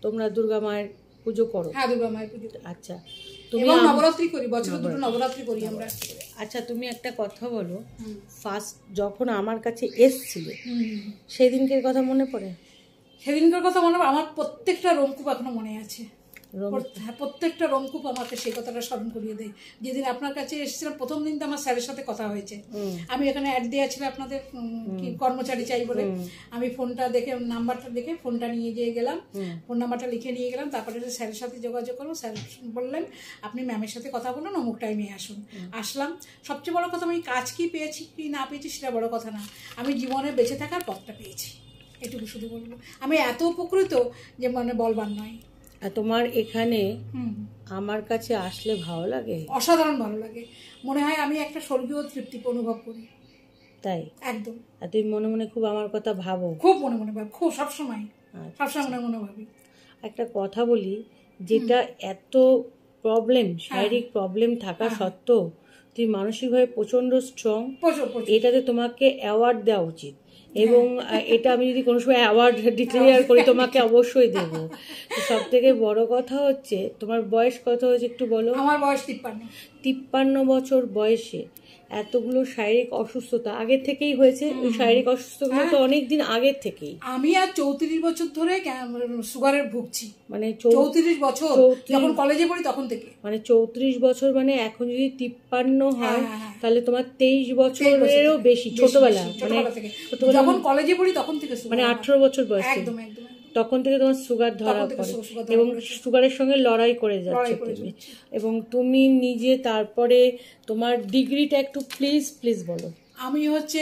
তোমরা দুর্গা মায়ের পুজো করো? হ্যাঁ, দুর্গা মায়ের পুজো। আচ্ছা, তুমি নবরাত্রি করি, বছরে দুটো নবরাত্রি করি আমরা। আচ্ছা, তুমি একটা কথা বলো, ফার্স্ট যখন আমার কাছে এসছিলে সেদিনকের কথা মনে পড়ে? সেদিনকার কথা মনে পড়ে, আমার প্রত্যেকটা রোমকূপ এখনো মনে আছে। প্রত্যেকটা রোমকূপ আমাকে সেই কথাটা স্মরণ করিয়ে দেয়। যেদিন আপনার কাছে এসেছিলাম প্রথম দিন তো আমার স্যারের সাথে কথা হয়েছে। আমি এখানে অ্যাড দেওয়া ছিল আপনাদের কর্মচারী চাই বলে। আমি ফোনটা দেখে, নাম্বারটা দেখে ফোনটা নিয়ে যেয়ে গেলাম, ফোন নাম্বারটা লিখে নিয়ে গেলাম। তারপরে স্যারের সাথে যোগাযোগ করবো। স্যার বললেন আপনি ম্যামের সাথে কথা বলুন, অমুক টাইমে আসুন। আসলাম। সবচেয়ে বড় কথা, আমি কাজ কি পেয়েছি কি না পেয়েছি সেটা বড় কথা না, আমি জীবনে বেঁচে থাকার পথটা পেয়েছি, এটুকু শুধু বলবো। আমি এত উপকৃত যে মানে বলবার নয়। তোমার এখানে আমার কাছে আসলে ভালো লাগে? অসাধারণ ভালো লাগে, মনে হয় আমি একটা স্বর্গীয় তৃপ্তি অনুভব করি। তাই? একদম। আর তুমি মনে মনে খুব আমার কথা ভাবো? খুব মনে মনে ভাবি, খুব সবসময়, সবসময় মনে মনে ভাবি। একটা কথা বলি, যেটা এত প্রবলেম, শারীরিক প্রবলেম থাকা সত্ত্বেও তুমি মানসিকভাবে প্রচন্ড স্ট্রং, এটাতে তোমাকে অ্যাওয়ার্ড দেওয়া উচিত। এবং এটা আমি যদি কোনো সময় অ্যাওয়ার্ড ডিক্লেয়ার করি তোমাকে অবশ্যই দেবো। সব থেকে বড় কথা হচ্ছে তোমার বয়স কত হয়েছে একটু বলো? আমার বয়স 53 বছর বয়সে এতগুলো শারীরিক অসুস্থতা আগের থেকেই হয়েছে। ওই শারীরিক অসুস্থতাগুলো তো অনেকদিন আগের থেকেই। আমি আর 34 বছর ধরে সুগারের ভুগছি। মানে 34 বছর, যখন কলেজে পড়ি তখন থেকে। মানে 34 বছর, মানে এখন যদি 53 হয় তাহলে তোমার 23 বছরেরও বেশি ছোটবেলা, মানে যখন কলেজে পড়ি তখন থেকে, মানে 18 বছর বয়স, একদম একদম তখন থেকে তোমার সুগার ধরা পড়ে এবং সুগারের সঙ্গে লড়াই করে যাচ্ছে তুমি। এবং তুমি নিজে তারপরে তোমার ডিগ্রিটা একটু প্লিজ বলো। আমি হচ্ছে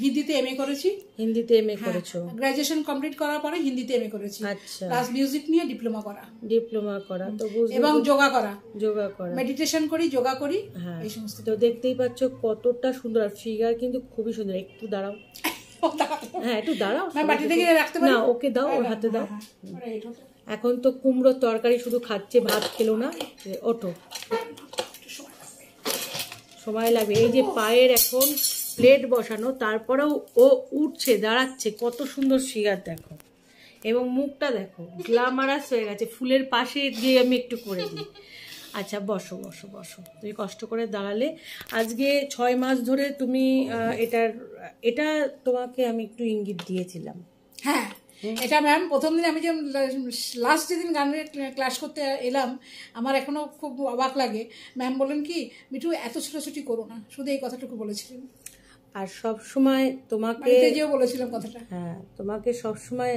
হিন্দিতে এমএ করেছি। হিন্দিতে এমএ করেছো? গ্রাজুয়েশন কমপ্লিট করার পরে হিন্দিতে এমএ করেছি। আচ্ছা। প্লাস মিউজিক নিয়ে ডিপ্লোমা করা তো এবং যোগা করা, মেডিটেশন করি, যোগা করি। হ্যাঁ, এই সমস্ত তো দেখতেই পাচ্ছ কতটা সুন্দর। আর ফিগার কিন্তু খুবই সুন্দর। একটু দাঁড়াও, হ্যাঁ একটু দাঁড়াও, না ওকে দাও, ওর হাতে দাও। এখন তো কুমড়োর তরকারি শুধু খাচ্ছে, ভাত খেলো না। ওঠো, সময় লাগবে। এই যে পায়ের এখন প্লেট বসানো, তারপরেও ও উঠছে, দাঁড়াচ্ছে, কত সুন্দর ফিগার দেখো। এবং মুখটা দেখো গ্ল্যামারাস হয়ে গেছে। ফুলের পাশে দিয়ে আমি একটু করে দিই। আচ্ছা, বসো বসো বসো। তুমি কষ্ট করে দাঁড়ালে। আজকে 6 মাস ধরে তুমি এটা তোমাকে আমি একটু ইঙ্গিত দিয়েছিলাম। হ্যাঁ, এটা ম্যাম প্রথম দিন আমি যে লাস্ট যেদিন গানের ক্লাস করতে এলাম, আমার এখনো খুব অবাক লাগে। ম্যাম বলেন কি, মিঠু এত ছোটাছুটি করো না, শুধু এই কথাটুকু বলেছিলেন। আর সব সময় তোমাকে বলেছিলাম কথাটা। হ্যাঁ, তোমাকে সব সময়,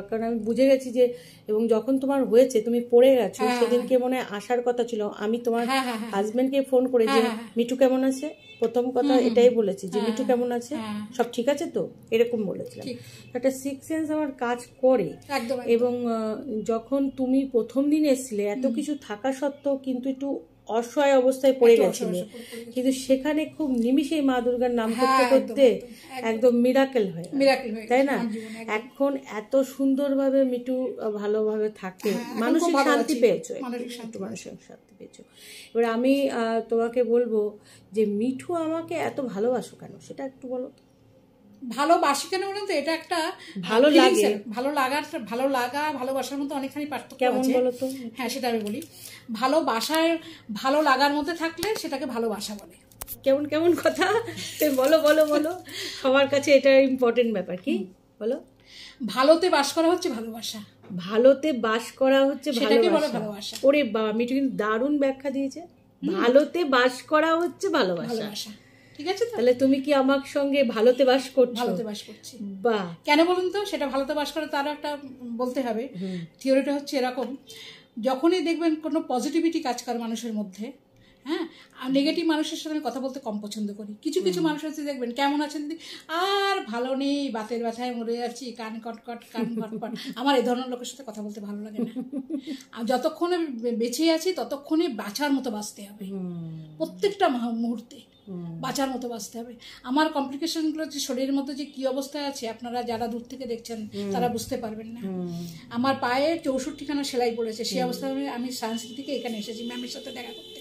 কারণ আমি বুঝে গেছি যে, এবং যখন তোমার হয়েছে তুমি পড়ে গেছো, সেদিনকে মনে আসার কথা ছিল। আমি তোমার হাজবেন্ডকে ফোন করে যে মিঠু কেমন আছে, প্রথম কথা এটাই বলেছি যে মিঠু কেমন আছে, সব ঠিক আছে তো, এরকম বলেছিলাম। একটা সিক্স সেন্স আমার কাজ করে। এবং যখন তুমি প্রথম দিন এসেছিলে, এত কিছু থাকা সত্ত্বেও কিন্তু একটু অসহায় অবস্থায় পড়ে গেছিলে, কিন্তু সেখানে খুব নিমিষেই মা দুর্গার নাম করতে করতে একদম মিরাকেল হয়ে, তাই না? এখন এত সুন্দরভাবে মিঠু ভালোভাবে থাকে, মানসিক শান্তি পেয়েছো, মানসিক শান্তি পেয়েছো। এবার আমি তোমাকে বলবো যে মিঠু আমাকে এত ভালোবাসো কেন, সেটা একটু বলো। ভালোবাসি কেন বলেন তো, এটা একটা ভালো লাগে, ভালো লাগা ভালোবাসার মধ্যে অনেকখানি পার্থক্য কেমন বলো তো? হ্যাঁ, সেটা আমি বলি। ভালোবাসায় ভালো লাগার মধ্যে থাকলে সেটাকে ভালোবাসা বলে। কেমন কেমন কথা বলো বলো বলো, সবার কাছে এটা ইম্পর্টেন্ট ব্যাপার। কি বলো? ভালোতে বাস করা হচ্ছে ভালোবাসা। ভালোতে বাস করা হচ্ছে ভালোবাসা। ওরে বাবা, মিঠু কিন্তু দারুণ ব্যাখ্যা দিয়েছে। ভালোতে বাস করা হচ্ছে ভালোবাসা। ঠিক আছে, তাহলে তুমি কি আমার সঙ্গে ভালোতে বাস করছো? ভালোতে বাস করছি। বাহ, কেন বলুন তো? সেটা ভালোতে বাস করে তার একটা বলতে হবে। থিওরিটা হচ্ছে এরকম, যখনই দেখবেন কোনো পজিটিভিটি কাজ করে মানুষের মধ্যে, হ্যাঁ, আর নেগেটিভ মানুষের সাথে আমি কথা বলতে কম পছন্দ করি। কিছু মানুষ হচ্ছে দেখবেন কেমন আছেন দিদি, আর ভালো নেই, বাতের ব্যথায় মরে যাচ্ছি, কান কটকট কান কটকট। আমার এই ধরনের লোকের সাথে কথা বলতে ভালো লাগে না। আর যতক্ষণে বেঁচে আছি ততক্ষণে বাঁচার মতো বাঁচতে হবে, প্রত্যেকটা মুহূর্তে বাঁচার মতো বাঁচতে হবে। আমার কমপ্লিকেশনগুলো যে শরীরের মধ্যে যে কি অবস্থায় আছে, আপনারা যারা দূর থেকে দেখছেন তারা বুঝতে পারবেন না। আমার পায়ে 64খানা সেলাই পড়েছে, সেই অবস্থায় আমি সায়েন্স থেকে এখানে এসেছি ম্যামের সাথে দেখা করতে।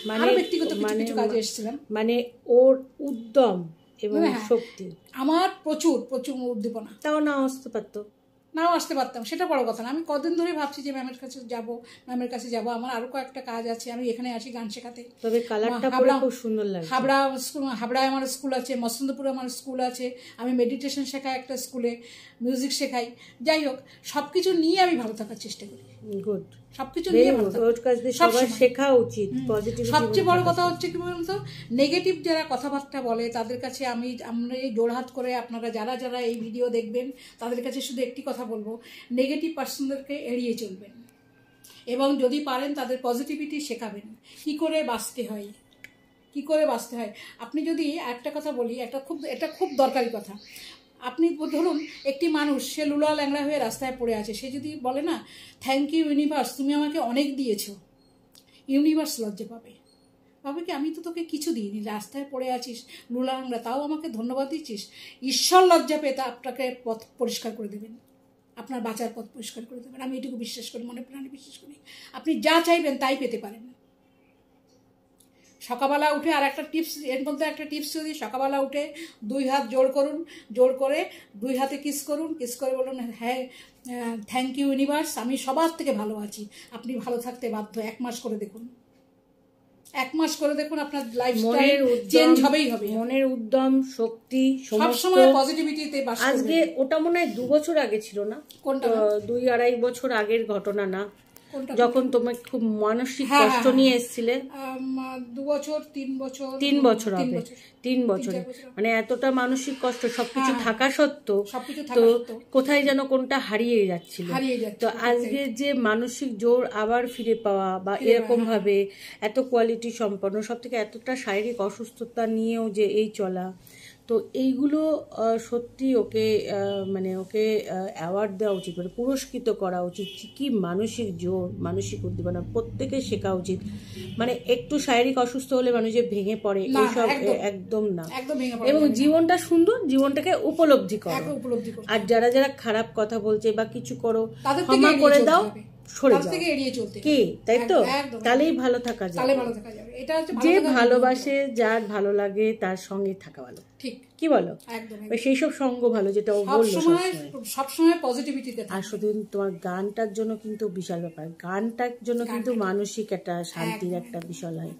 মানে ব্যক্তিগত কিছু কাজে এসেছিলাম। মানে ওর উদ্যম এবং শক্তি, আমার প্রচুর উদ্দীপনা। তাও না আসতে পারতো? নাও আসতে পারতাম, সেটা বড় কথা না। আমি কদিন ধরে ভাবছি যে ম্যামের কাছে যাব। আমার আরও কয়েকটা কাজ আছে, আমি এখানে আসি গান শেখাতে। তবে কালারটা পরে খুব সুন্দর লাগে। হাবড়ায় আমার স্কুল আছে, মসন্দপুরে আমার স্কুল আছে, আমি মেডিটেশন শেখাই একটা স্কুলে, মিউজিক শেখাই। যাই হোক, সব কিছু নিয়ে আমি ভালো থাকার চেষ্টা করি। গুড, সবকিছু নিয়ে সবার শেখা উচিত। সবচেয়ে বড় কথা হচ্ছে কি বলুন তো, নেগেটিভ যারা কথাবার্তা বলে তাদের কাছে আমরা এই জোড়হাত করে, আপনারা যারা এই ভিডিও দেখবেন তাদের কাছে শুধু একটি কথা বলবো, নেগেটিভ পার্সনদেরকে এড়িয়ে চলবেন এবং যদি পারেন তাদের পজিটিভিটি শেখাবেন, কি করে বাঁচতে হয়। আপনি যদি একটা কথা বলি, এটা খুব দরকারি কথা। আপনি ধরুন একটি মানুষ, সে লুলা ল্যাংড়া হয়ে রাস্তায় পড়ে আছে, সে যদি বলে না থ্যাংক ইউ ইউনিভার্স, তুমি আমাকে অনেক দিয়েছো, ইউনিভার্স লজ্জা পাবে কি আমি তো তোকে কিছু দিইনি, রাস্তায় পড়ে আছিস লুলা ল্যাংড়া, তাও আমাকে ধন্যবাদ দিচ্ছিস। ঈশ্বর লজ্জা পেয়ে আপনাকে পথ পরিষ্কার করে দেবেন, আপনার বাঁচার পথ পরিষ্কার করে দেবেন। আমি এটুকু বিশ্বাস করি, মনে প্রাণে বিশ্বাস করি। আপনি যা চাইবেন তাই পেতে পারেন। সকালবেলা উঠে আর একটা টিপস, এর মধ্যে একটা টিপস যদি, সকালবেলা উঠে 2 হাত জোড় করুন, জোড় করে 2 হাতে কিস করুন, কিস করে বলুন হ্যাঁ থ্যাংক ইউ ইউনিভার্স, আমি সবার থেকে ভালো আছি। আপনি ভালো থাকতে বাধ্য। 1 মাস করে দেখুন, 1 মাস করে দেখুন, আপনার লাইফস্টাইল চেঞ্জ হবেই হবে। মনের উদ্যম, শক্তি, সবসময় পজিটিভিটিতে বাস করবেন। আজকে ওটা মনে হয় 2 বছর আগে ছিল না? কোনটা? 2-2.5 বছর আগের ঘটনা না, যখন তুমি খুব মানসিক কষ্ট নিয়ে এসেছিলে? 2 বছর 3 বছর 3 বছর হবে, 3 বছরে মানে এতটা মানসিক কষ্ট, সবকিছু থাকা সত্ত্বেও তো কোথায় যেন কোনটা হারিয়ে যাচ্ছিল। তো আজকে যে মানসিক জোর আবার ফিরে পাওয়া বা এরকম ভাবে এত কোয়ালিটি সম্পন্ন, সব থেকে এতটা শারীরিক অসুস্থতা নিয়েও যে এই চলা, তো এইগুলো সত্যি ওকে অ্যাওয়ার্ড দেওয়া উচিত, মানে পুরস্কৃত করা উচিত। কি মানসিক জোর, মানসিক উদ্দীপনা প্রত্যেকের শেখা উচিত। মানে একটু শারীরিক অসুস্থ হলে মানুষ যে ভেঙে পড়ে, এইসব একদম না। এবং জীবনটা সুন্দর, জীবনটাকে উপলব্ধি করো। আর যারা খারাপ কথা বলছে বা কিছু করো, ক্ষমা করে দাও, সরে যাও, কি তাই তো? তাহলেই ভালো থাকা যায়। যে ভালোবাসে, যার ভালো লাগে তার সঙ্গে থাকা ভালো, ঠিক কি বলো? সেই সব সঙ্গ ভালো, যেটা ও বললো সবসময় পজিটিভিটিতে। আর শুধু তোমার গানটার জন্য কিন্তু বিশাল ব্যাপার, গানটার জন্য কিন্তু মানসিক একটা শান্তির একটা বিষয় হয়।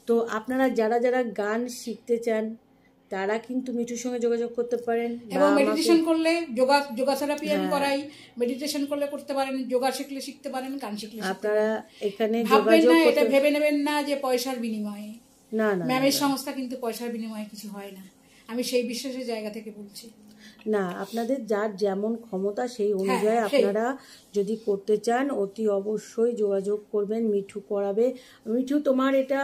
তো আপনারা যারা গান শিখতে চান তারা কিন্তু মিঠুর সঙ্গে যোগাযোগ করতে পারেন। এবং মেডিটেশন করলে, যোগা থেরাপি আমি করাই, মেডিটেশন করলে করতে পারেন, যোগা শিখলে শিখতে পারেন, গান শিখলে আপনারা এখানে যোগাযোগ করতে। এটা ভেবে নেবেন না যে পয়সার বিনিময়ে, না না, ম্যামের সংস্থা কিন্তু পয়সার বিনিময়ে কিছু হয় না, আমি সেই বিশ্বাসের জায়গা থেকে বলছি। না, আপনাদের যার যেমন ক্ষমতা সেই অনুযায়ী আপনারা যদি করতে চান অতি অবশ্যই যোগাযোগ করবেন, মিঠু করাবে। মিঠু তোমার এটা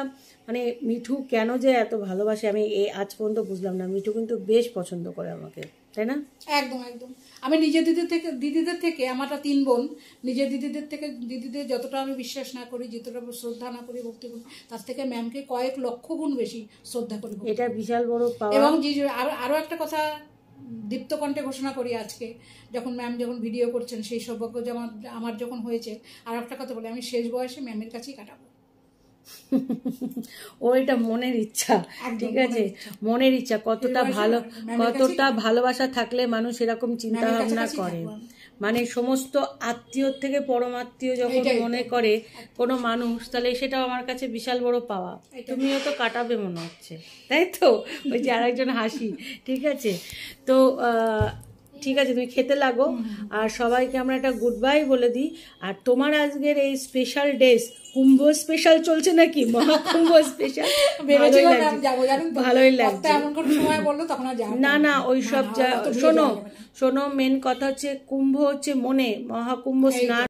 মানে মিঠু কেন যে এত ভালোবাসে আমি আজ পর্যন্ত বুঝলাম না। মিঠু কিন্তু বেশ পছন্দ করে আমাকে, তাই না? একদম একদম। আমি নিজের দিদিদের থেকে আমার 3 বোন, নিজের দিদিদের যতটা আমি বিশ্বাস না করি, যতটা শ্রদ্ধা না করি, ভক্তি করি, তার থেকে ম্যামকে কয়েক লক্ষ গুণ বেশি শ্রদ্ধা করি। এটা বিশাল বড় পাওয়া। এবং আরো একটা কথা দীপ্ত কণ্ঠে ঘোষণা করি আজকে, যখন ম্যাম যখন ভিডিও করছেন, সেই সৌভাগ্য আমার যখন হয়েছে, আর একটা কথা বলে, আমি শেষ বয়সে ম্যামের কাছেই কাটাবো। ওইটা মনের ইচ্ছা, ঠিক আছে, মনের ইচ্ছা। কতটা ভালোবাসা থাকলে মানুষ এরকম চিন্তা ভাবনা করে। মানে সমস্ত আত্মীয় থেকে পরম আত্মীয় যখন মনে করে কোনো মানুষ, তাহলে সেটাও আমার কাছে বিশাল বড় পাওয়া। তুমিও তো কাটাবে মনে হচ্ছে, তাই তো? ওই যে আরেকজন হাসি, ঠিক আছে। তো ঠিক আছে, তুমি খেতে লাগো। আর সবাইকে আমরা একটা গুড বাই বলে দিই। আর তোমার আজকের এই স্পেশাল ডেস, কুম্ভ স্পেশাল চলছে নাকি, মহাকুম্ভ স্পেশাল, ভালোই লাগছে। না না, ওইসব শোনো, মেন কথা হচ্ছে কুম্ভ হচ্ছে মনে, মহাকুম্ভ স্নান।